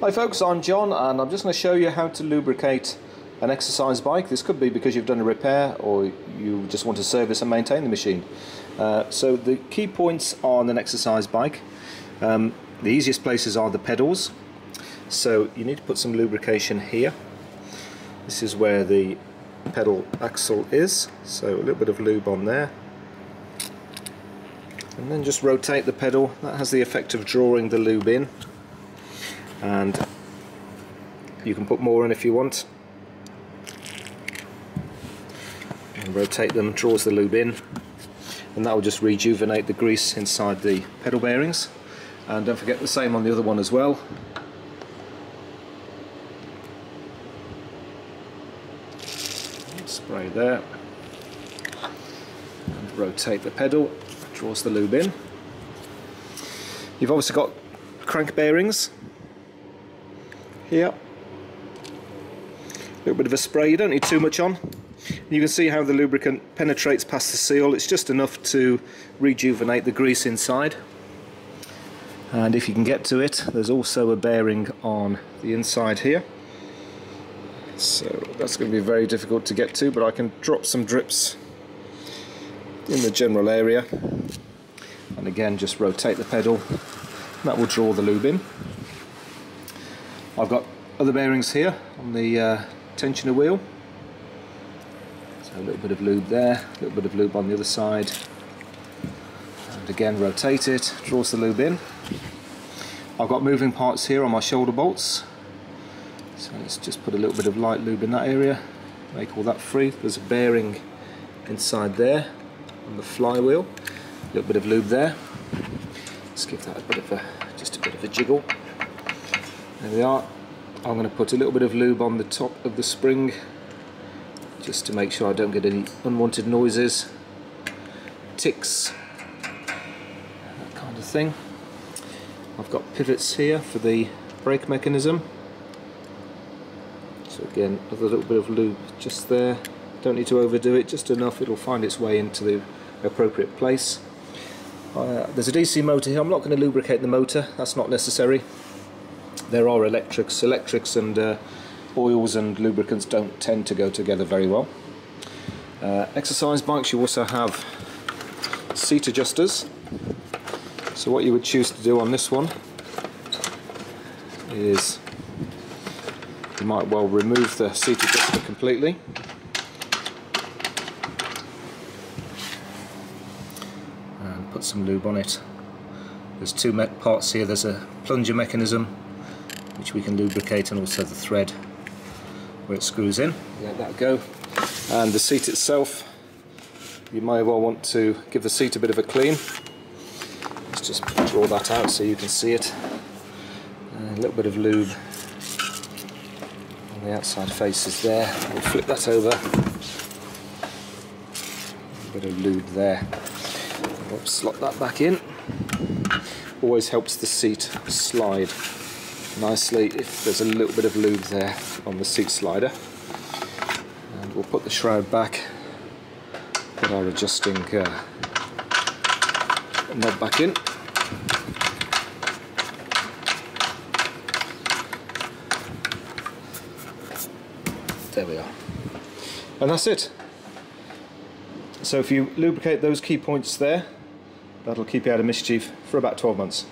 Hi folks, I'm John and I'm just going to show you how to lubricate an exercise bike. This could be because you've done a repair or you just want to service and maintain the machine. So the key points on an exercise bike, the easiest places are the pedals. So you need to put some lubrication here. This is where the pedal axle is, so a little bit of lube on there. And then just rotate the pedal. That has the effect of drawing the lube in. And you can put more in if you want. And rotate them, draws the lube in, and that will just rejuvenate the grease inside the pedal bearings. And don't forget the same on the other one as well. Spray there, and rotate the pedal, draws the lube in. You've obviously got crank bearings here. A little bit of a spray, you don't need too much on. You can see how the lubricant penetrates past the seal. It's just enough to rejuvenate the grease inside. And if you can get to it, there's also a bearing on the inside here. So that's going to be very difficult to get to, but I can drop some drips in the general area. And again, just rotate the pedal. That will draw the lube in. I've got other bearings here on the tensioner wheel. So a little bit of lube there, a little bit of lube on the other side. And again, rotate it, draws the lube in. I've got moving parts here on my shoulder bolts. So let's just put a little bit of light lube in that area, make all that free. There's a bearing inside there on the flywheel. A little bit of lube there. Let's give that just a bit of a jiggle. There we are. I'm going to put a little bit of lube on the top of the spring just to make sure I don't get any unwanted noises, ticks, that kind of thing. I've got pivots here for the brake mechanism. So again, a little bit of lube just there. Don't need to overdo it, just enough, it'll find its way into the appropriate place. There's a DC motor here. I'm not going to lubricate the motor, that's not necessary. There are electrics. Electrics and oils and lubricants don't tend to go together very well. Exercise bikes, you also have seat adjusters. So what you would choose to do on this one is you might well remove the seat adjuster completely. And put some lube on it. There's two parts here. There's a plunger mechanism which we can lubricate, and also the thread where it screws in. Let that go. And the seat itself, you may well want to give the seat a bit of a clean. Let's just draw that out so you can see it. A little bit of lube on the outside faces there. We'll flip that over. A bit of lube there. We'll slot that back in. Always helps the seat slide nicely if there's a little bit of lube there on the seat slider. And we'll put the shroud back, put our adjusting knob back in. There we are. And that's it. So if you lubricate those key points there, that'll keep you out of mischief for about 12 months.